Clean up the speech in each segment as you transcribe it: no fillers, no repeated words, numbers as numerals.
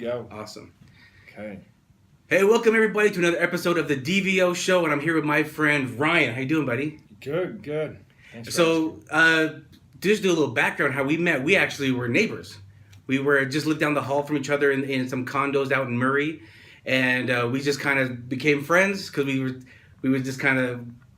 go. Awesome. Okay. Hey, welcome everybody to another episode of the DVO Show, and I'm here with my friend Ryan. How you doing, buddy? Good. Thanks So, just do a little background how we met. We actually were neighbors. We were just lived down the hall from each other in some condos out in Murray, and we just kind of became friends because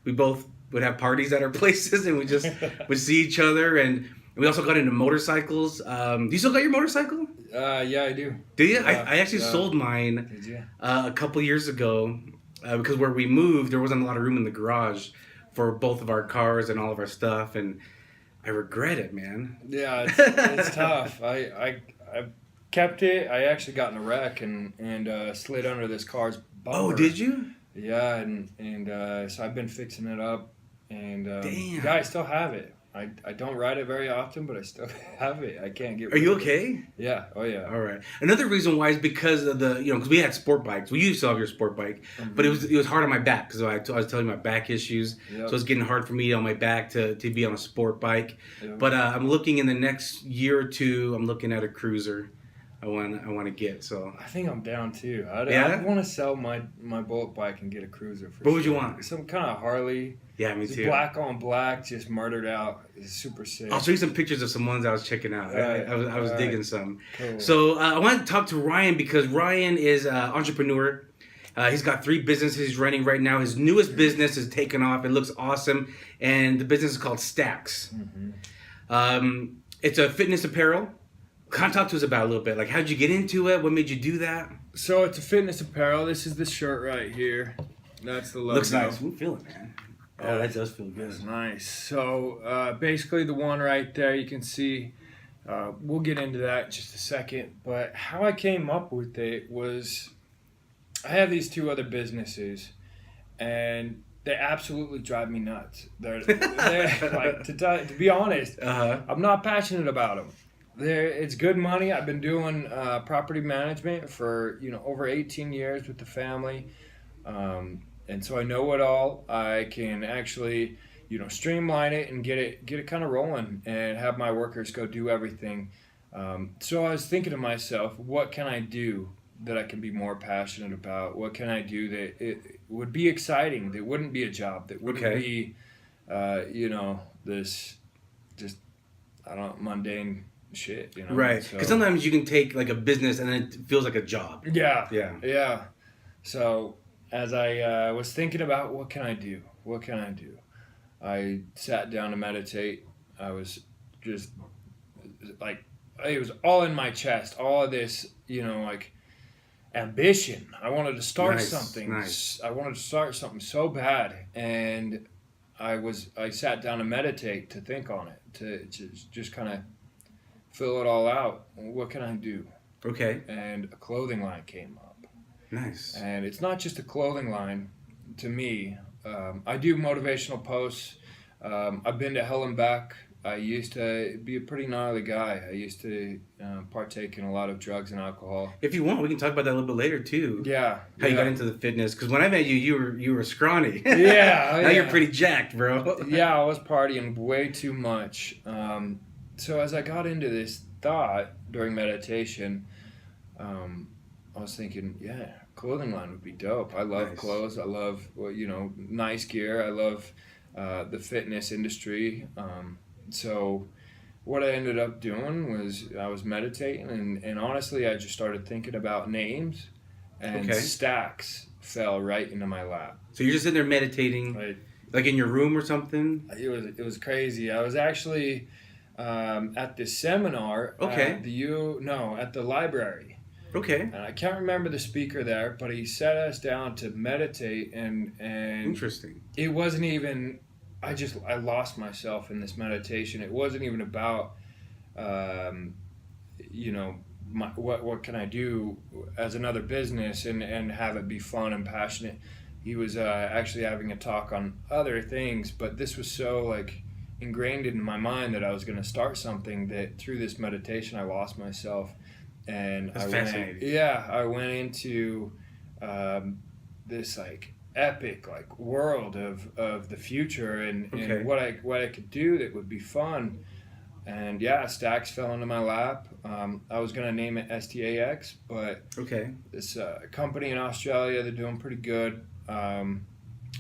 we both would have parties at our places, and we just would see each other. And we also got into motorcycles. Do you still got your motorcycle? Yeah, I do. Do you? I actually sold mine. Did you? A couple years ago because where we moved, there wasn't a lot of room in the garage for both of our cars and all of our stuff, and I regret it, man. Yeah, it's tough. I kept it. I actually got in a wreck and slid under this car's bumper. Oh, did you? Yeah, and so I've been fixing it up, and Damn. yeah, I still have it. I don't ride it very often, but I still have it. I can't get rid Are you of it. okay? Yeah. Oh, yeah. All right. Another reason why is because of because we had sport bikes. We used to have your sport bike, but it was hard on my back because I was telling you my back issues. Yep. So it's getting hard for me on my back to be on a sport bike. Yep. But I'm looking in the next year or two. I'm looking at a cruiser. I want to get so. I think I'm down too. I want to sell my bullet bike and get a cruiser. What would you want? Some kind of Harley. Yeah, me too. Black on black, just murdered out. It's super sick. I'll show you some pictures of some ones I was checking out. I was digging some. Cool. So I wanted to talk to Ryan because Ryan is an entrepreneur. He's got 3 businesses he's running right now. His newest business is taken off. It looks awesome. And the business is called STAIX. It's a fitness apparel. Kind of talk to us about it a little bit. Like, how'd you get into it? What made you do that? So it's a fitness apparel. This is the shirt right here. That's the logo. Looks nice. I feel it, man. Oh, that does feel good. That's nice. So basically the one right there, you can see, we'll get into that in just a second. But how I came up with it was I have these 2 other businesses, and they absolutely drive me nuts. They're like, to be honest, I'm not passionate about them. It's good money. I've been doing property management for over 18 years with the family, and so I know it all. I can actually streamline it and get it kind of rolling and have my workers go do everything. So I was thinking to myself, what can I do that I can be more passionate about? What can I do that it would be exciting? That wouldn't be a job. That wouldn't be this just mundane shit, Right, because sometimes you can take like a business and it feels like a job. Yeah. So as I was thinking about what can I do, I sat down to meditate. I was just like, it was all in my chest, all of this like ambition. I wanted to start something. I wanted to start something so bad, and I sat down to meditate, to think on it, to just kind of fill it all out. What can I do? Okay. And a clothing line came up. Nice. And it's not just a clothing line to me. I do motivational posts. I've been to hell and back. I used to be a pretty gnarly guy. I used to partake in a lot of drugs and alcohol. If you want, we can talk about that a little bit later too. Yeah. How you got into the fitness? Because when I met you, you were scrawny. Yeah. Now you're pretty jacked, bro. Yeah, I was partying way too much. So as I got into this thought during meditation, I was thinking, clothing line would be dope. I love clothes. I love nice gear. I love the fitness industry. So what I ended up doing was I was meditating, and honestly I just started thinking about names, and STAIX fell right into my lap. So you're just sitting there meditating, like in your room or something? It was crazy. I was actually at this seminar at the library. Okay. And I can't remember the speaker there, but he set us down to meditate, and interesting. It wasn't even, I lost myself in this meditation. It wasn't even about what can I do as another business and have it be fun and passionate. He was actually having a talk on other things, but this was so ingrained in my mind that I was going to start something, that through this meditation I lost myself. And That's fascinating. I went into this epic world of the future and what I could do that would be fun. And yeah, STAIX fell into my lap. I was going to name it STAIX, but this company in Australia, they're doing pretty good. I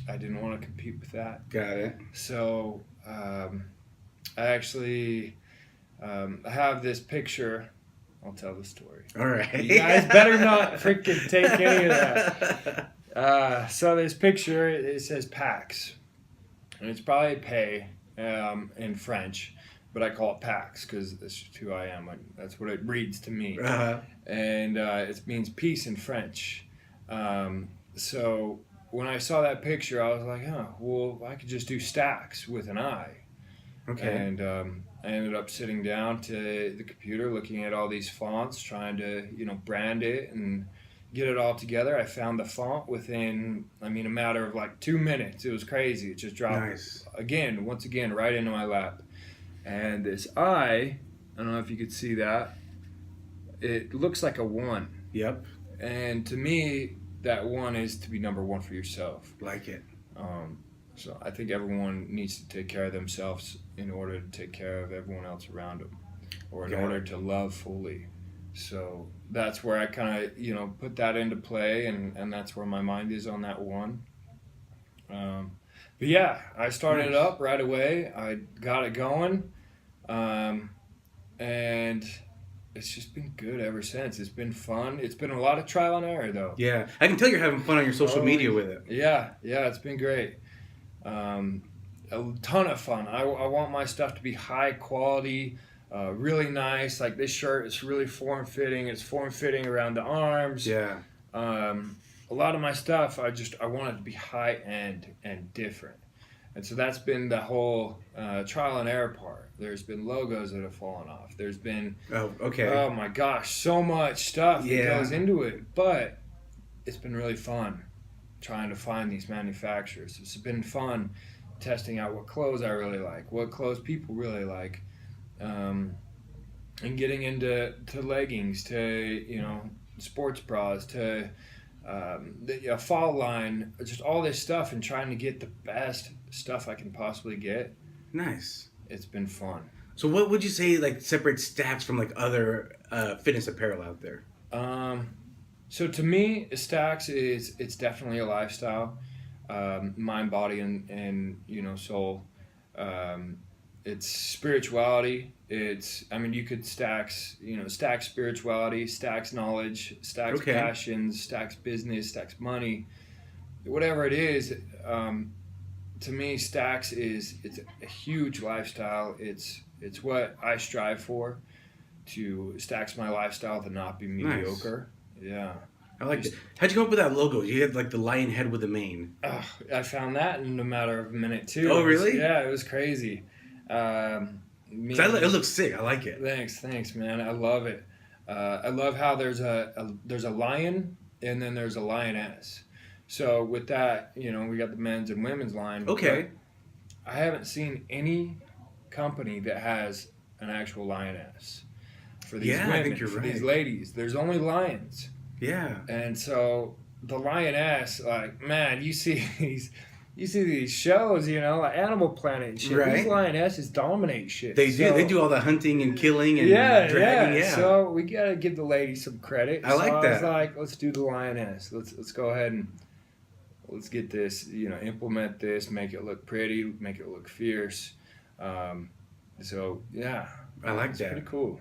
didn't want to compete with that. Got it. So I actually have this picture. I'll tell the story. All right. You guys better not freaking take any of that. So this picture, it says PAX. And it's probably pay in French, but I call it PAX because that's just who I am. That's what it reads to me. Uh-huh. And it means peace in French. So when I saw that picture, I was like, oh, well, I could just do STAIX with an I. Okay. And I ended up sitting down to the computer, looking at all these fonts, trying to, brand it and get it all together. I found the font within, a matter of like 2 minutes. It was crazy. It just dropped once again, right into my lap. And this I don't know if you could see that. It looks like a 1. Yep. And to me, that 1 is to be number 1 for yourself. Like it. So I think everyone needs to take care of themselves in order to take care of everyone else around them, or in order to love fully. So that's where I kind of, put that into play, and that's where my mind is on that 1. But yeah, I started it up right away. I got it going, and it's just been good ever since. It's been fun. It's been a lot of trial and error, though. Yeah, I can tell you're having fun on your social media with it. Yeah, it's been great. A ton of fun. I want my stuff to be high quality, really nice. Like this shirt, it's really form-fitting. It's form-fitting around the arms. Yeah. A lot of my stuff, I want it to be high-end and different. And so that's been the whole trial and error part. There's been logos that have fallen off. There's been, oh my gosh, so much stuff that goes into it. But it's been really fun trying to find these manufacturers. It's been fun testing out what clothes I really like, what clothes people really like, and getting into leggings, to sports bras, to the fall line, just all this stuff, and trying to get the best stuff I can possibly get. Nice. It's been fun. So what would you say separates STAIX from other fitness apparel out there? So to me, STAIX it's definitely a lifestyle, mind, body, and soul. It's spirituality. It's you could STAIX spirituality, STAIX knowledge, STAIX passions, STAIX business, STAIX money, whatever it is. To me, STAIX it's a huge lifestyle. It's what I strive for, to STAIX my lifestyle to not be mediocre. Nice. Yeah. I like it. How'd you come up with that logo? You had the lion head with the mane. I found that in a matter of a minute too. Oh, really? It was crazy. It looks sick. I like it. Thanks, man. I love it. I love how there's a lion and then there's a lioness. So with that, we got the men's and women's line. Okay. I haven't seen any company that has an actual lioness for these women, I think you're right. These ladies. There's only lions. Yeah. And so the lioness, man, you see these shows, like Animal Planet and shit. Right. These lionesses dominate shit. They do. They do all the hunting and killing and dragging. Yeah. So we gotta give the ladies some credit. I like that. I was like, let's do the lioness. Let's go ahead and let's get this, implement this, make it look pretty, make it look fierce. So yeah, I like that. It's pretty cool.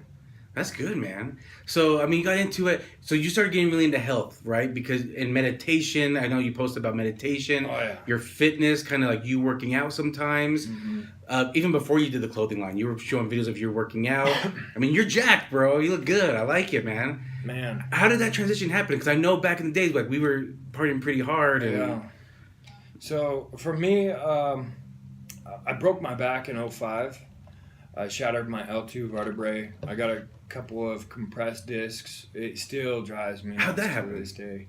That's good, man. So, you got into it. So you started getting really into health, right? Because in meditation, I know you posted about meditation. Oh, yeah. Your fitness, kind of you working out sometimes. Mm-hmm. Even before you did the clothing line, you were showing videos of you working out. You're jacked, bro. You look good. I like it, man. Man. How did that transition happen? Because I know back in the days, we were partying pretty hard. Yeah. So, for me, I broke my back in 2005. I shattered my L2 vertebrae. I got a couple of compressed discs. It still drives me nuts. How'd that happen? To this day.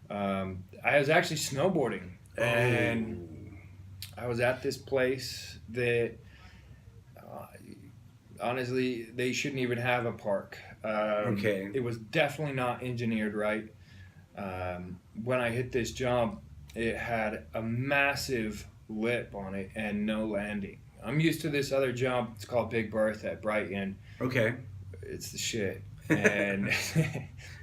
I was actually snowboarding, and I was at this place that honestly they shouldn't even have a park. It was definitely not engineered right. When I hit this jump, it had a massive lip on it and no landing. I'm used to this other jump. It's called Big Bertha at Brighton. Okay. It's the shit. And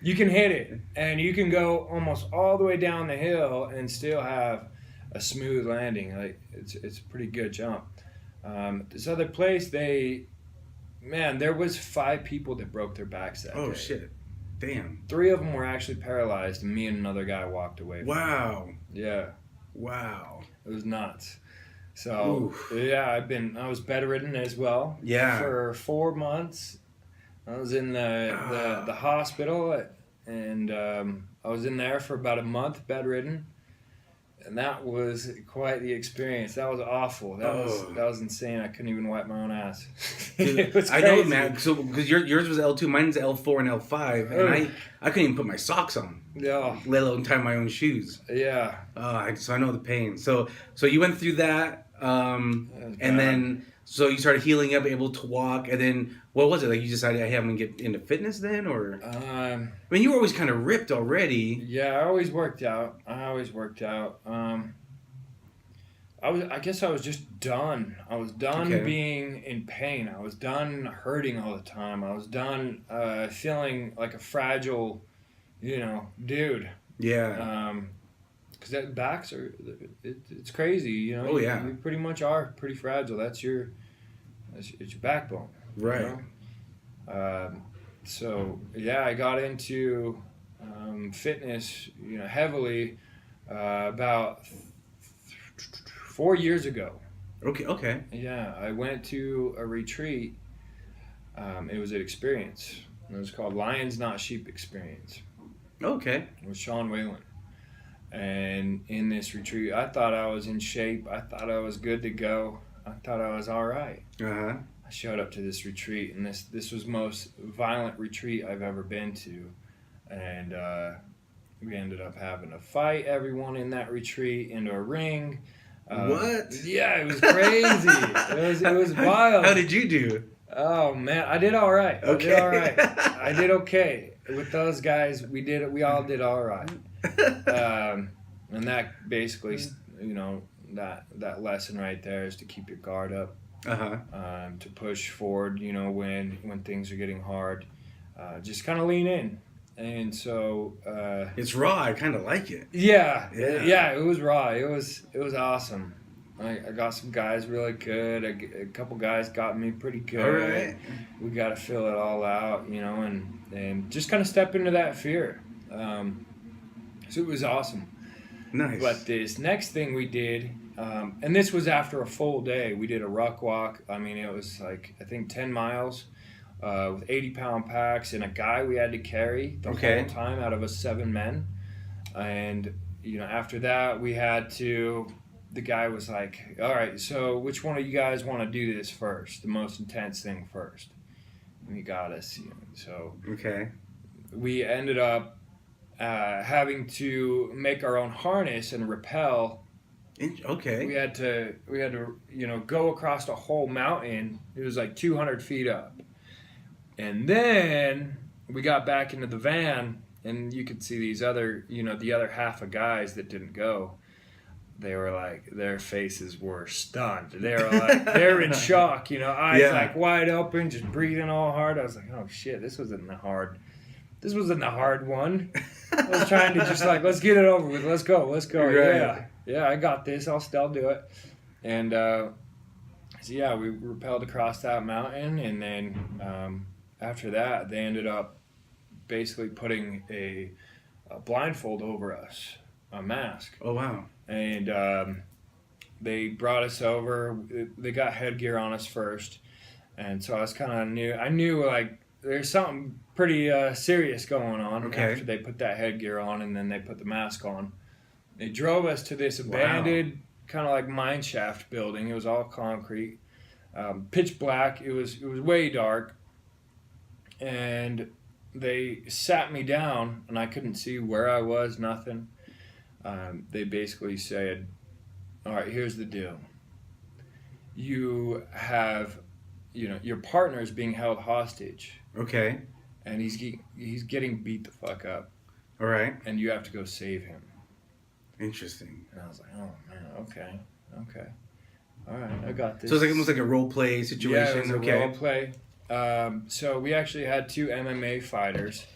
you can hit it, and you can go almost all the way down the hill and still have a smooth landing. Like it's a pretty good jump. This other place, there was 5 people that broke their backs that day. Oh shit. Damn. 3 of them were actually paralyzed, and me and another guy walked away. Wow. Yeah. Wow. It was nuts. So yeah, I was bedridden as well. Yeah. For 4 months. I was in the hospital, and I was in there for about a month bedridden, and that was quite the experience. That was awful. That was insane. I couldn't even wipe my own ass. It was crazy. I know, man. So because yours was L2, mine's L4 and L5, and I couldn't even put my socks on. Yeah. Let alone tie my own shoes. Yeah. So I know the pain. So you went through that, and then so you started healing up, able to walk, and then what was it like? You decided, hey, I'm gonna get into fitness then, or? I mean, you were always kind of ripped already. Yeah, I always worked out. I guess I was just done. I was done being in pain. I was done hurting all the time. I was done feeling like a fragile, dude. Yeah. Because that backs are, it's crazy, Oh yeah. You pretty much are pretty fragile. It's your backbone. Right. So yeah, I got into fitness, heavily about 4 years ago. Okay. Yeah, I went to a retreat. It was an experience. It was called Lions Not Sheep Experience. Okay. With Sean Whalen. And in this retreat, I thought I was in shape. I thought I was good to go. I thought I was all right. Uh-huh. I showed up to this retreat, and this was the most violent retreat I've ever been to. And we ended up having to fight everyone in that retreat into a ring. What? Yeah, it was crazy. It was wild. How did you do? Oh man, I did all right. Okay. I did okay with those guys. We all did all right. And that basically, that lesson right there is to keep your guard up. To push forward, when things are getting hard, just kind of lean in. And so it's raw. I kind of like it. Yeah. It was raw. It was awesome. I got some guys really good. A couple guys got me pretty good. All right. We got to fill it all out, and just kind of step into that fear. So it was awesome. Nice. But this next thing we did, and this was after a full day. We did a ruck walk. I mean, it was like, I think 10 miles with 80-pound packs and a guy we had to carry the whole time out of us 7 men. And, after that, the guy was like, all right, so which one of you guys want to do this first, the most intense thing first? And he got us. So we ended up having to make our own harness and rappel. Okay. We had to go across a whole mountain. It was like 200 feet up. And then we got back into the van, and you could see these other, the other half of guys that didn't go. They were like, their faces were stunned. They were like, they're in shock, eyes like wide open, just breathing all hard. I was like, oh shit, this wasn't the hard one. I was trying to just like, let's get it over with. Let's go. Right. Yeah, I got this. I'll still do it. And so yeah, we rappelled across that mountain, and then after that, they ended up basically putting a blindfold over us, a mask. Oh wow. And they brought us over. They got headgear on us first, and so I knew like there's something pretty serious going on after they put that headgear on, and then they put the mask on. They drove us to this abandoned kind of like mine shaft building. It was all concrete, pitch black. It was way dark, and they sat me down, and I couldn't see where I was, nothing. They basically said, all right, here's the deal. You have, your partner's being held hostage. Okay. And he's getting beat the fuck up. All right. And you have to go save him. Interesting. And I was like, oh man, okay. All right, I got this. So it's like almost like a role play situation. Yeah, it was okay. a role play. So we actually had 2 MMA fighters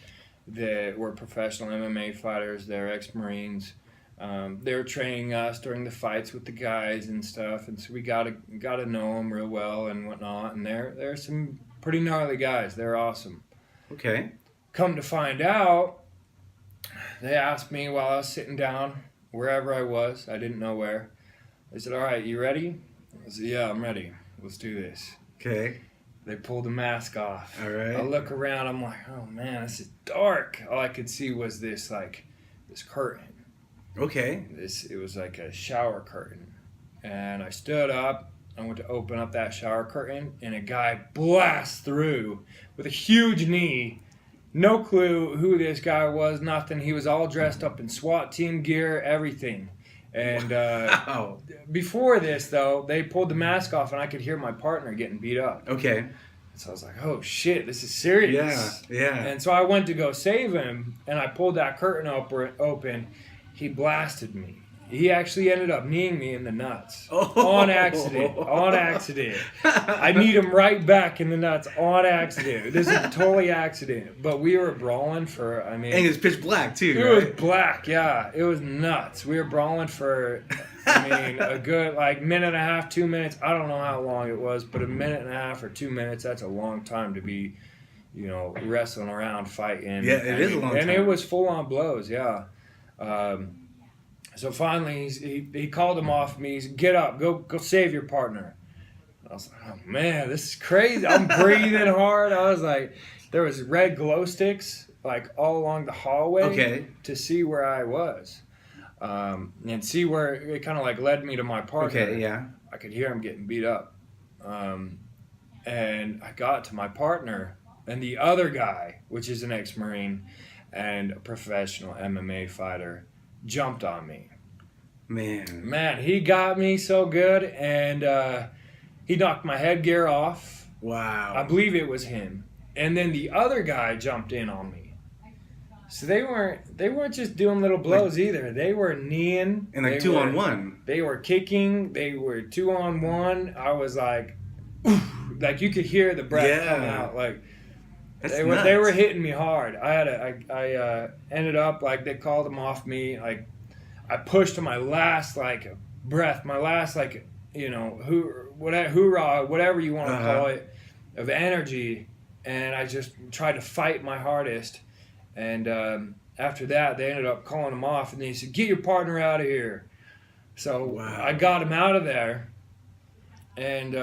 that were professional MMA fighters. They're ex-Marines. They were training us during the fights with the guys and stuff, and so we got to know them real well and whatnot. And they're some pretty gnarly guys. They're awesome. Okay. Come to find out, they asked me while I was sitting down, wherever I was, I didn't know where. They said, "All right, you ready?" I said, "Yeah, I'm ready. Let's do this." Okay. They pulled the mask off. All right. I look around, I'm like, oh man, this is dark. All I could see was this curtain. Okay. It was like a shower curtain. And I stood up, I went to open up that shower curtain, and a guy blasts through with a huge knee. No clue who this guy was, nothing. He was all dressed up in SWAT team gear, everything. And Wow. before this, though, they pulled the mask off, and I could hear my partner getting beat up. Okay. So I was like, oh shit, this is serious. Yeah. And so I went to go save him, and I pulled that curtain open. He blasted me. He actually ended up kneeing me in the nuts. Oh. On accident. On accident. I kneed him right back in the nuts on accident. This is totally accident. But we were brawling for, And it's pitch black too, it right? was black, yeah. It was nuts. We were brawling for, a good, minute and a half, 2 minutes. I don't know how long it was, but a minute and a half or 2 minutes, that's a long time to be, wrestling around, fighting. Yeah, it is a long time. And it was full-on blows, yeah. So finally, he called him off me. He said, "Get up, go save your partner." I was like, "Oh man, this is crazy." I'm breathing hard. I was like, there was red glow sticks all along the hallway to see where I was, and see where it kind of led me to my partner. Okay, yeah. I could hear him getting beat up, and I got to my partner, and the other guy, which is an ex-Marine and a professional MMA fighter, jumped on me. Man, he got me so good, and he knocked my headgear off. Wow. I believe it was him. And then the other guy jumped in on me. So they weren't just doing little blows either. They were kneeing. And 2-on-1. They were kicking. They were 2-on-1. I was like, oof, you could hear the breath coming out. That's they were hitting me hard. I ended up they called them off me. I pushed to my last breath, my last hoorah, whatever you want to call it, of energy, and I just tried to fight my hardest. And after that, they ended up calling him off, and they said, "Get your partner out of here." So I got him out of there. And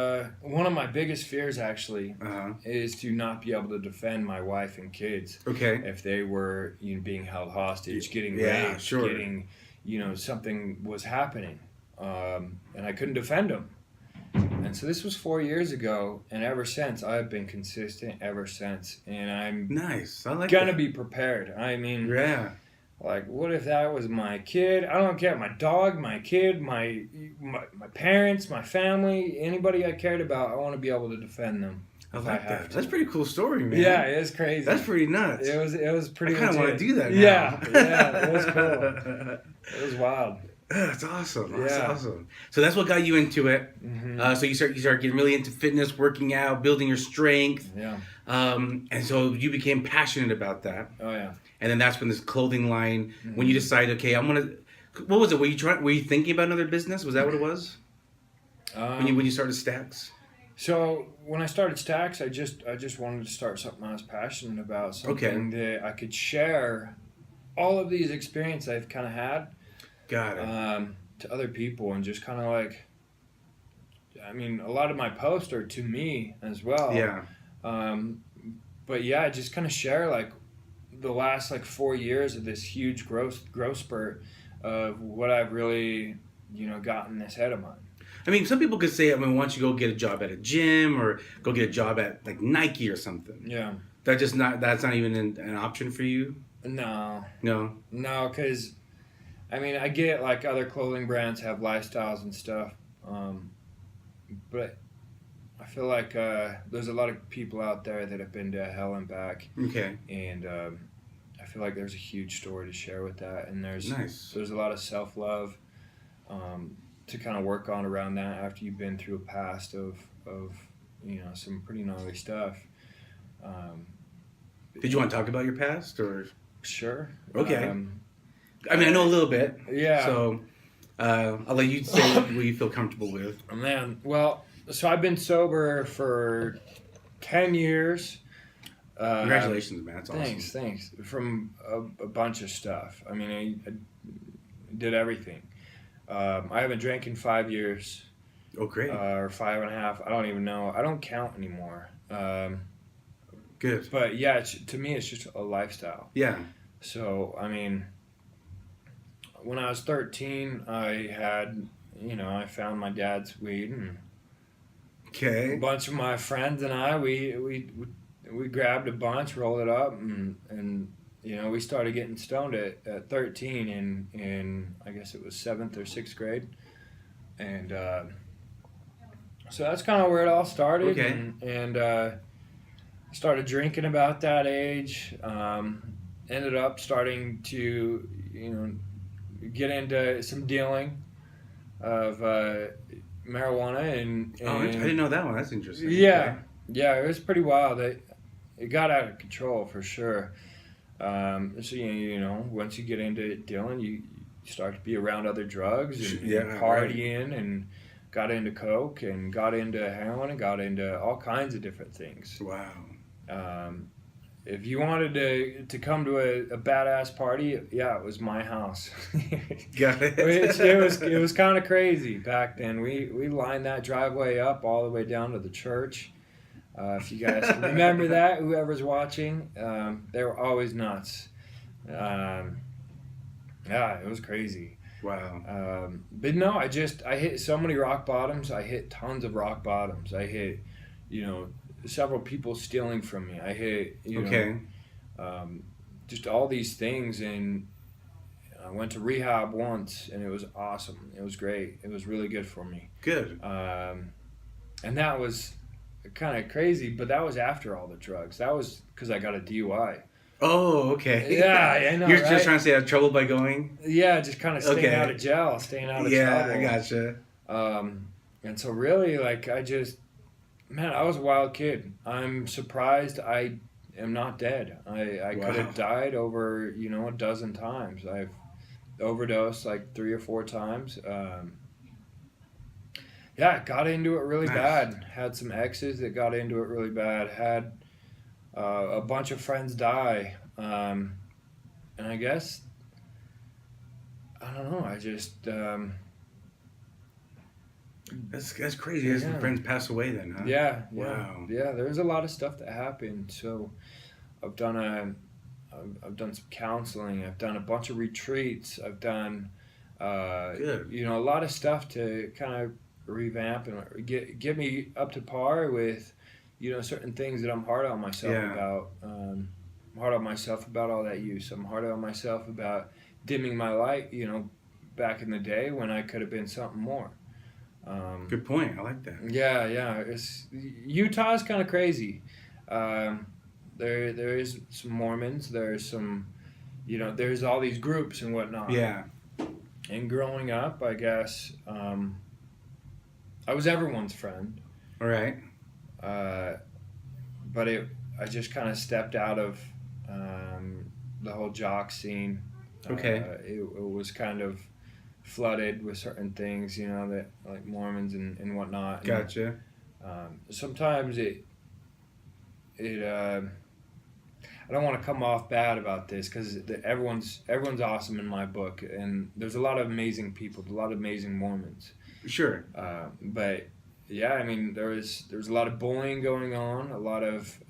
one of my biggest fears, actually, is to not be able to defend my wife and kids. Okay. If they were being held hostage, getting raped, getting, something was happening. And I couldn't defend them. And so this was 4 years ago, and ever since, I've been consistent ever since. And I'm nice. I like gonna that. be prepared. I mean... Yeah. What if that was my kid? I don't care. My dog, my kid, my parents, my family, anybody I cared about, I want to be able to defend them. I like that. That's a pretty cool story, man. Yeah, it was crazy. That's pretty nuts. It was pretty. I kind of want to do that now. Yeah, it was cool. It was wild. That's awesome. That's awesome. So that's what got you into it. Mm-hmm. So you start getting really into fitness, working out, building your strength. Yeah. And so you became passionate about that. Oh yeah. And then that's when this clothing line, when you decided, okay, I'm gonna. What was it? Were you thinking about another business? Was that what it was? When you started STAIX? So when I started STAIX, I just wanted to start something I was passionate about, something that I could share all of these experiences I've kind of had. Got it. To other people, and just kind of a lot of my posts are to me as well. Yeah. But yeah, just kind of share the last 4 years of this huge growth spurt of what I've really gotten this head of mine. I mean, some people could say, why don't you go get a job at a gym or go get a job at Nike or something? Yeah. That's not even an option for you? No, because I get other clothing brands have lifestyles and stuff, but I feel there's a lot of people out there that have been to hell and back. Okay. And I feel there's a huge story to share with that, and there's nice. There's a lot of self-love. to kind of work on around that after you've been through a past of some pretty gnarly stuff. Did you want to talk about your past or? Sure. Okay. I mean, I know a little bit. Yeah. So I'll let you say what you feel comfortable with. Man, well, so I've been sober for 10 years. Congratulations, man. That's awesome. Thanks. From a bunch of stuff. I mean, I did everything. I haven't drank in 5 years. Oh, great. Or 5.5. I don't even know. I don't count anymore. Good. But yeah, to me, it's just a lifestyle. Yeah. So, I mean, when I was 13, I had, I found my dad's weed, and Okay. a bunch of my friends and I, we grabbed a bunch, rolled it up, and we started getting stoned at 13 in I guess it was 7th or 6th grade, and so that's kind of where it all started. Okay. And started drinking about that age. Ended up starting to get into some dealing of marijuana and I didn't know that one. That's interesting. Yeah, it was pretty wild. It got out of control for sure. So once you get into dealing, you start to be around other drugs and partying, and got into coke and got into heroin and got into all kinds of different things. Wow. If you wanted to come to a badass party, it was my house. Got it. it was kind of crazy back then. We lined that driveway up all the way down to the church. If you guys can remember that, whoever's watching, they were always nuts. It was crazy. Wow. But no, I hit so many rock bottoms. I hit tons of rock bottoms. I hit, several people stealing from me. I hit, just all these things, and I went to rehab once, and it was awesome. It was great. It was really good for me. Good. And that was kind of crazy, but that was after all the drugs. That was because I got a DUI. Oh, okay. Yeah, I know. You're just trying to stay out of trouble by going? Yeah, just kind of staying out of jail, staying out of trouble. Yeah, I gotcha. And so really, I was a wild kid. I'm surprised I am not dead. I could have died over, a dozen times. I've overdosed 3 or 4 times. Got into it really bad. Had some exes that got into it really bad. Had a bunch of friends die. And I guess, I don't know, I just... That's crazy. As some friends pass away then, huh? Yeah. Wow. Yeah, there's a lot of stuff that happened. So I've done some counseling. I've done a bunch of retreats. I've done, Good. A lot of stuff to kind of revamp and get me up to par with, certain things that I'm hard on myself about. I'm hard on myself about all that use. I'm hard on myself about dimming my light, back in the day when I could have been something more. Good point. I like that. Yeah. Utah's kind of crazy. There is some Mormons. There's some, there's all these groups and whatnot. Yeah. And growing up, I guess, I was everyone's friend. All right. But I just kind of stepped out of the whole jock scene. Okay. It was kind of flooded with certain things, that like Mormons and whatnot. Gotcha. And, sometimes it I don't want to come off bad about this because everyone's awesome in my book, and there's a lot of amazing people, a lot of amazing Mormons. Sure. But yeah, I mean there's a lot of bullying going on, a lot of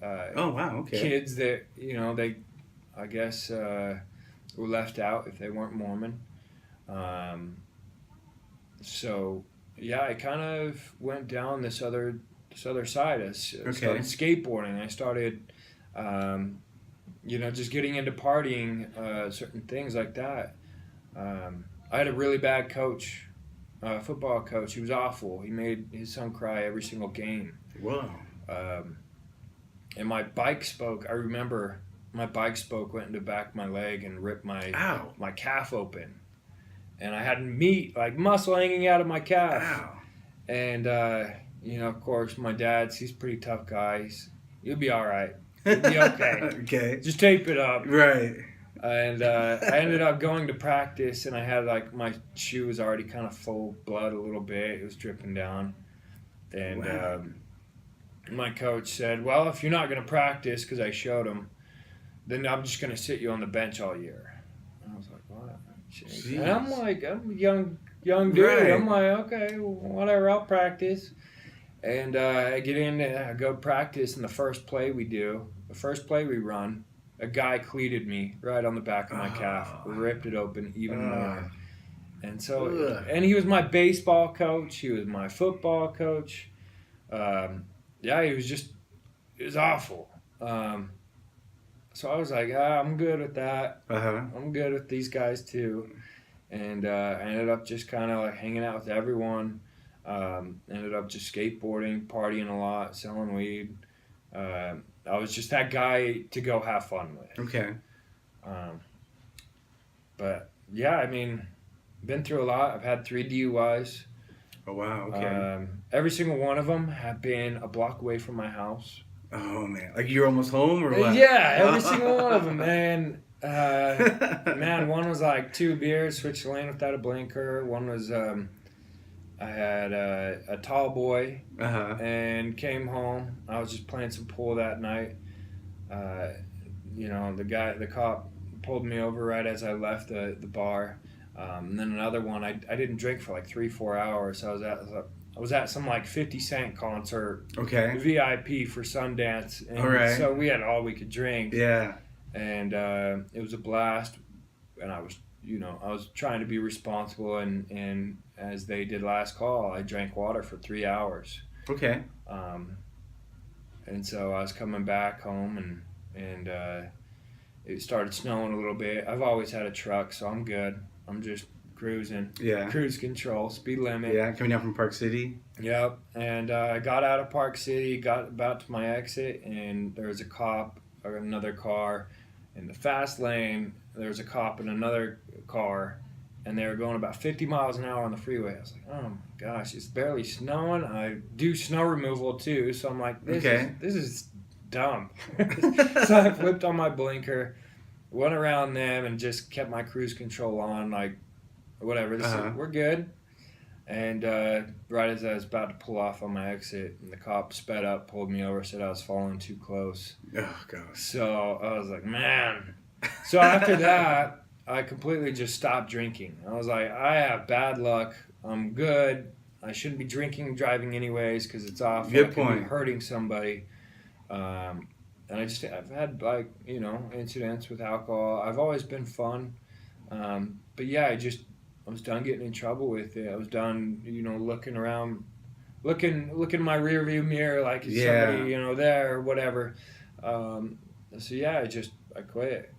kids that they I guess were left out if they weren't Mormon. So yeah, I kind of went down this other side. I started skateboarding. I started, just getting into partying, certain things like that. I had a really bad coach, football coach. He was awful. He made his son cry every single game. Whoa. And my bike spoke. I remember my bike spoke went into the back of my leg and ripped my calf open. and I had meat, like muscle hanging out of my calf. Wow. And, of course, my dad's, he's a pretty tough guy. You'll be all right. You'll be okay. Okay. Just tape it up. Right. And I ended up going to practice, and I had, like, my shoe was already kind of full of blood a little bit. It was dripping down. And Wow. My coach said, well, if you're not going to practice, because I showed him, then I'm just going to sit you on the bench all year. And I was like, what? Jeez. And I'm like, I'm a young dude. Right. I'm like, okay, whatever, I'll practice. And I get in and I go practice, and the first play we run, a guy cleated me right on the back of my calf, ripped it open even more. And so, and he was my baseball coach, he was my football coach. He was awful. So I was like, I'm good with that. I'm good with these guys too. And I ended up just kind of like hanging out with everyone. Ended up just skateboarding, partying a lot, selling weed. I was just that guy to go have fun with. Okay. But yeah, I mean, been through a lot. I've had 3 DUIs. Oh, wow. Okay. Every single one of them have been a block away from my house. Oh, man. Like you're almost home or what? Yeah, every single one of them, man. Man, one was like 2 beers, switched lane without a blinker. One was, I had a tall boy and came home. I was just playing some pool that night. The cop pulled me over right as I left the bar. And then another one, I didn't drink for like 3-4 hours. I was at some like 50 Cent concert. Okay. VIP for Sundance. And all right. So we had all we could drink. Yeah. And it was a blast. And I was trying to be responsible. And as they did last call, I drank water for 3 hours. Okay. And so I was coming back home and it started snowing a little bit. I've always had a truck, so I'm good. I'm just cruising. Yeah. Cruise control, speed limit. Yeah, coming down from Park City. Yep. And I got out of Park City, got about to my exit, and there was a cop or another car in the fast lane. There was a cop in another car, and they were going about 50 miles an hour on the freeway. I was like, oh my gosh, it's barely snowing. I do snow removal too, so I'm like, this is dumb. So I flipped on my blinker, went around them, and just kept my cruise control on, like, whatever. We're good. And right as I was about to pull off on my exit, and the cop sped up, pulled me over, said I was following too close. Oh, gosh. So I was like, man. So after that, I completely just stopped drinking. I was like, I have bad luck. I'm good. I shouldn't be drinking and driving anyways because it's awful. Good I could point. be hurting somebody. And I've had incidents with alcohol. I've always been fun. But yeah, I was done getting in trouble with it. I was done, looking around, looking in my rearview mirror like it's somebody, there or whatever. So yeah, I quit.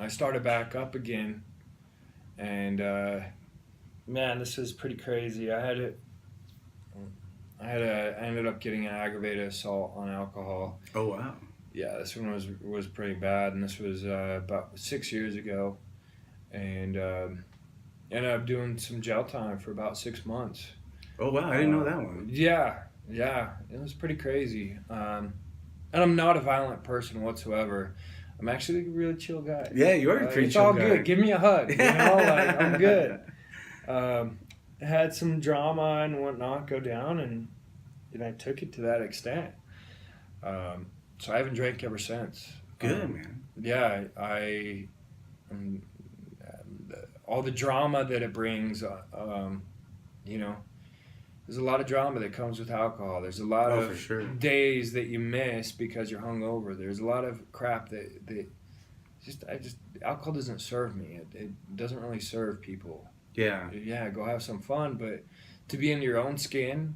I started back up again, and man, this is pretty crazy. I ended up getting an aggravated assault on alcohol. Oh, wow. Yeah, this one was pretty bad, and this was about 6 years ago, and ended up doing some jail time for about 6 months. Oh, wow, I didn't know that one. Yeah, it was pretty crazy. And I'm not a violent person whatsoever. I'm actually a really chill guy. Yeah, you are a pretty chill guy. It's all good. Give me a hug. I'm good. Had some drama and whatnot go down, and I took it to that extent. So I haven't drank ever since. Good, man. Yeah, all the drama that it brings, there's a lot of drama that comes with alcohol. There's a lot of for sure. days that you miss because you're hungover. There's a lot of crap that alcohol doesn't serve me. It doesn't really serve people. Yeah. Yeah, go have some fun, but to be in your own skin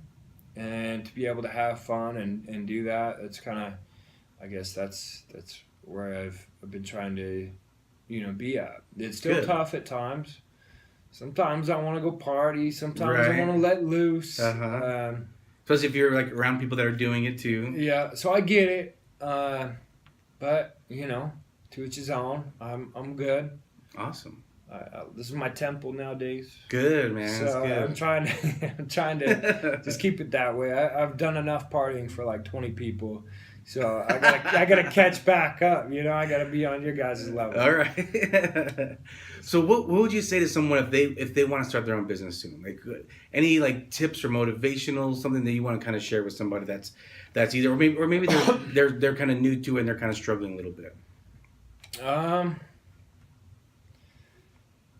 and to be able to have fun and do that, it's kind of, I guess that's where I've been trying to, be at. It's still Good. tough at times. Sometimes I want to go party. Sometimes I want to let loose. Especially if you're like around people that are doing it too. Yeah, so I get it. But to each his own. I'm good. Awesome. This is my temple nowadays. Good, man. So That's good. I'm trying to just keep it that way. I've done enough partying for like 20 people. So I gotta catch back up. You know, I gotta be on your guys' level. All right. So what would you say to someone if they want to start their own business soon? Like any like tips or motivational, something that you want to kind of share with somebody that's either or maybe they're kind of new to it and they're kind of struggling a little bit.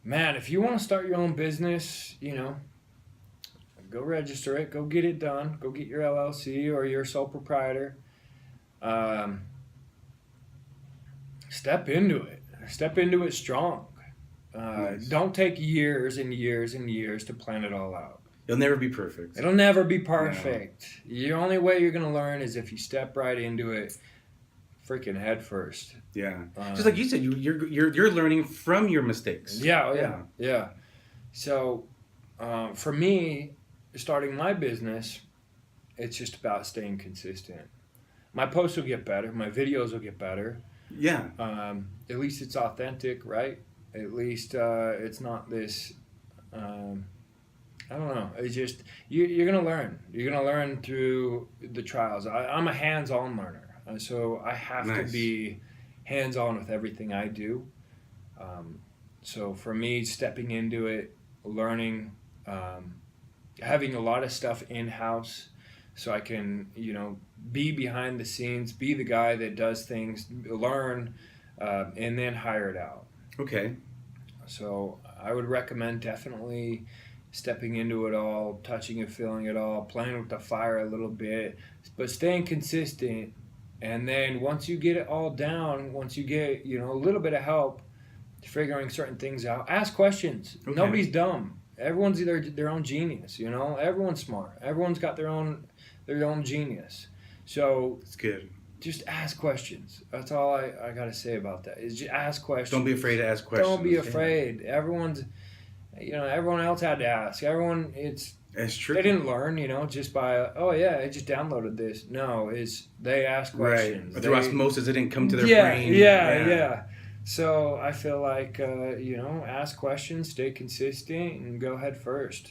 Man, if you want to start your own business, you know, go register it, go get it done, go get your LLC or your sole proprietor. Step into it strong. Nice. Don't take years and years and years to plan it all out. You'll never be perfect. It'll never be perfect. No. The only way you're gonna learn is if you step right into it, freaking head first. Yeah, just like you said, you're learning from your mistakes. Yeah. So, for me, starting my business, it's just about staying consistent. My posts will get better. My videos will get better. Yeah. At least it's authentic, right? At least it's not this. I don't know. It's just you're gonna learn. You're gonna learn through the trials. I'm a hands-on learner, so I have to be hands-on with everything I do. So for me, stepping into it, learning, having a lot of stuff in-house, so I can be behind the scenes, be the guy that does things, learn, and then hire it out. Okay. So I would recommend definitely stepping into it all, touching and feeling it all, playing with the fire a little bit, but staying consistent. And then once you get it all down, once you get a little bit of help figuring certain things out, ask questions. Okay. Nobody's dumb. Everyone's either their own genius. Everyone's smart. Everyone's got their own genius. So it's good. Just ask questions. That's all I gotta say about that. Is just ask questions. Don't be afraid to ask questions. Don't be afraid. Yeah. Everyone else had to ask. That's true. They didn't learn, just by I just downloaded this. No, they asked questions. Right. Through osmosis, it didn't come to their brain. Yeah. So I feel like ask questions, stay consistent, and go head first.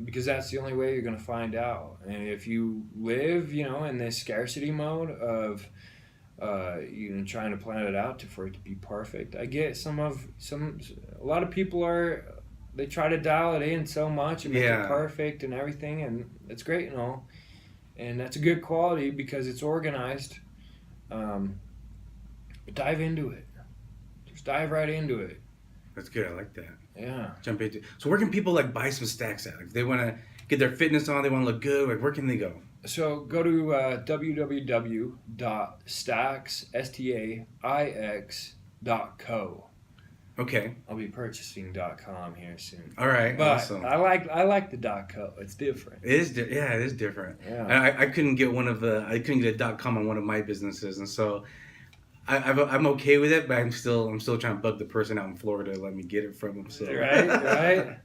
Because that's the only way you're going to find out. And if you live, in this scarcity mode of, trying to plan it out for it to be perfect, I get a lot of people they try to dial it in so much and make it perfect and everything, and it's great and all. And that's a good quality because it's organized. But dive into it. Just dive right into it. That's good. I like that. Yeah. Jump into. So where can people buy some STAIX at? If they want to get their fitness on, they want to look good. Where can they go? So go to www.staix.co. Okay. I'll be purchasing .com here soon. All right. But awesome. I like the .co. It's different. It is. It is different. Yeah. I couldn't get a .com on one of my businesses, and so. I'm okay with it, but I'm still trying to bug the person out in Florida to let me get it from him. So. Right.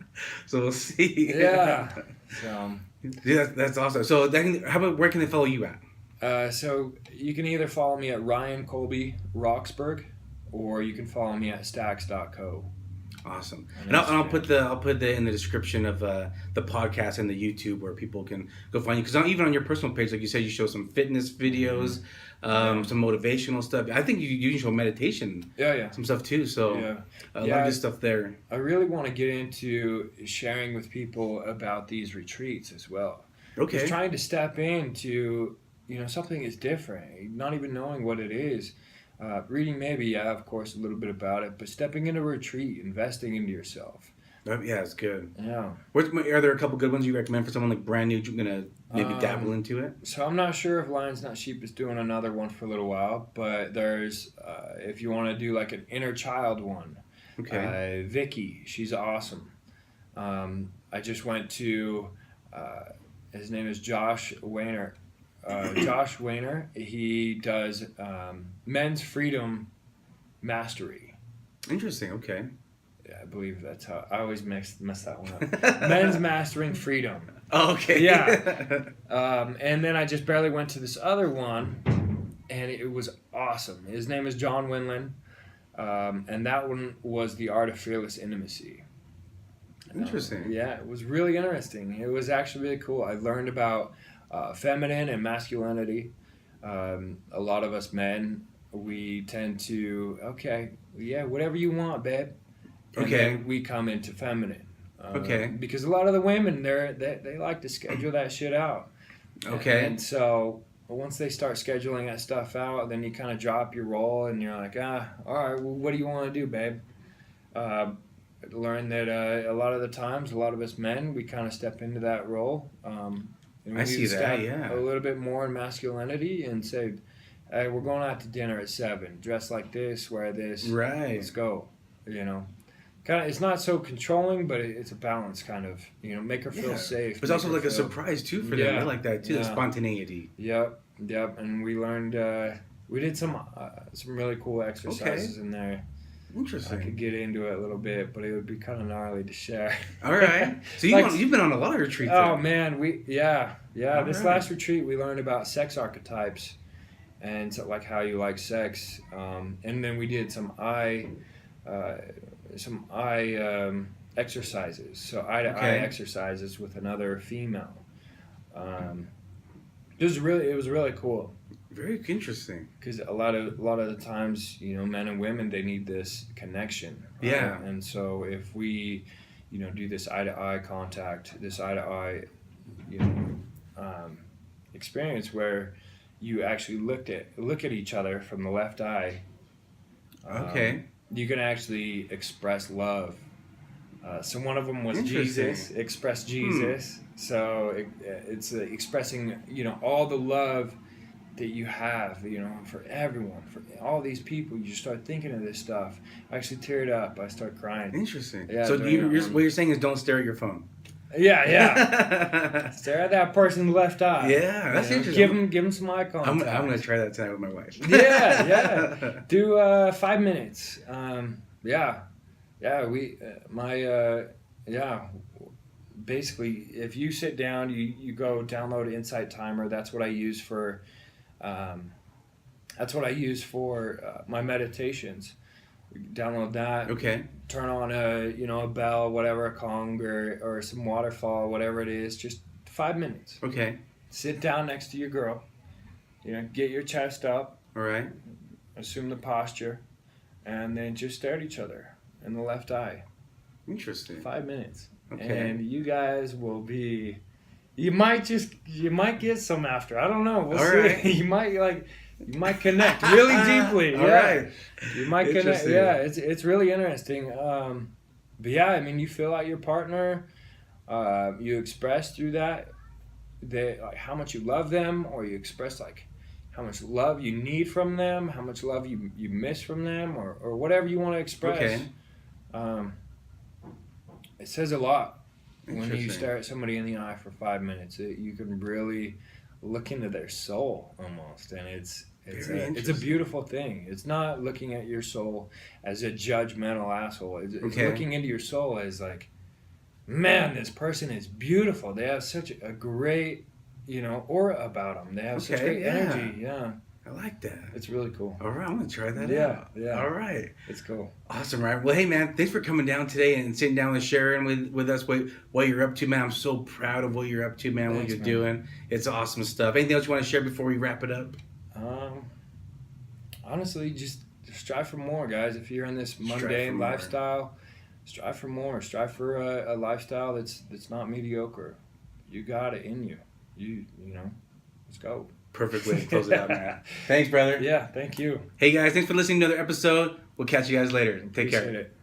So we'll see. Yeah. So. Yeah, that's awesome. So where can they follow you at? So you can either follow me at Ryan Colby Roxburgh, or you can follow me at staix.co. Awesome. And I'll put the in the description of the podcast and the YouTube where people can go find you. Because even on your personal page, like you said, you show some fitness videos, some motivational stuff. I think you show meditation. Yeah. Some stuff too. So a lot of good stuff there. I really want to get into sharing with people about these retreats as well. Okay. Just trying to step into something that's different, not even knowing what it is. Reading maybe, of course, a little bit about it, but stepping into a retreat, investing into yourself. Yeah, it's good. Yeah. Are there a couple good ones you recommend for someone brand new going to maybe dabble into it? So I'm not sure if Lions Not Sheep is doing another one for a little while, but there's, if you want to do an inner child one, okay. Vicky, she's awesome. I just went to, his name is Josh Wayner. Josh Wayner, he does men's freedom mastery. Interesting. Okay. Yeah, I believe that's how I always mess that one up. Men's mastering freedom. Oh, okay. Yeah. And then I just barely went to this other one, and it was awesome. His name is John Winland. and that one was The Art of Fearless Intimacy. Interesting. Yeah, it was really interesting. It was actually really cool. I learned about feminine and masculinity. A lot of us men, we tend to, okay, yeah, whatever you want, babe. And Okay. then we come into feminine. Okay. Because a lot of the women, they like to schedule that shit out. Okay. And so once they start scheduling that stuff out, then you kind of drop your role and you're like, all right, well, what do you want to do, babe? Learn that a lot of the times, a lot of us men, we kind of step into that role. And we I see need to that, step yeah. a little bit more in masculinity and say, hey, we're going out to dinner at 7. Dress like this, wear this. Right. Let's go. Kind of, it's not so controlling, but it's a balance, kind of. Make her feel safe. But it's also make like her a feel- surprise too for them. I like that too. The Yeah. spontaneity. Yep. And we learned. We did some really cool exercises in there. I Interesting. could get into it a little bit, but it would be kind of gnarly to share. All right. So you've been on a lot of retreats. Oh then. man, This right. last retreat, we learned about sex archetypes, and so, like how you like sex, and then we did some eye exercises. So eye to eye exercises with another female. It was really cool. Very interesting. Because a lot of the times, men and women, they need this connection. Yeah. And so if we, do this eye to eye contact, this eye to eye, experience where you actually look at each other from the left eye. You can actually express love. So one of them was Interesting. Jesus, express Jesus. So it's expressing, all the love that you have, for everyone, for all these people. You just start thinking of this stuff. I actually teared up. I start crying. Interesting. Yeah, So during that one. what you're saying is don't stare at your phone. Yeah. Stare at that person's left eye. Yeah, that's interesting. Give them some eye contact. I'm gonna try that tonight with my wife. Yeah. Do 5 minutes. Basically, if you sit down, you go download Insight Timer. That's what I use for. My meditations. Download that. Okay. Turn on a bell, whatever, a gong or some waterfall, whatever it is. Just 5 minutes. Okay. Sit down next to your girl. Get your chest up. All right. Assume the posture, and then just stare at each other in the left eye. Interesting. 5 minutes. Okay. And you guys will be. You might get some after. I don't know. We'll see. Right. You might connect really deeply. All Yeah. right. You might connect. Interesting. Yeah, it's really interesting. But yeah, I mean, you feel out your partner. You express through that like how much you love them, or you express like how much love you need from them, how much love you miss from them, or whatever you want to express. Okay. It says a lot when you Interesting. stare at somebody in the eye for 5 minutes. You can really look into their soul almost, and it's Very a interesting. beautiful thing. It's not looking at your soul as a judgmental asshole. It's looking into your soul as like, man, this person is beautiful. They have such a great, aura about them. They have such great energy. Yeah, I like that. it's really cool. All right, I'm gonna try that Yeah, out. yeah. All right. It's cool. Awesome, Ryan. Well, hey, man, thanks for coming down today and sitting down and sharing with us what you're up to, man. I'm so proud of what you're up to, man, what Thanks, you're man. doing. It's awesome stuff. Anything else you want to share before we wrap it up? Honestly, just strive for more, guys. If you're in this Strive mundane for more. lifestyle, strive for more. Strive for a lifestyle that's not mediocre. You got it in you. Let's go. Perfect way to close it out, man. Thanks, brother. Yeah, thank you. Hey, guys, thanks for listening to another episode. We'll catch you guys later. Take care. Appreciate it.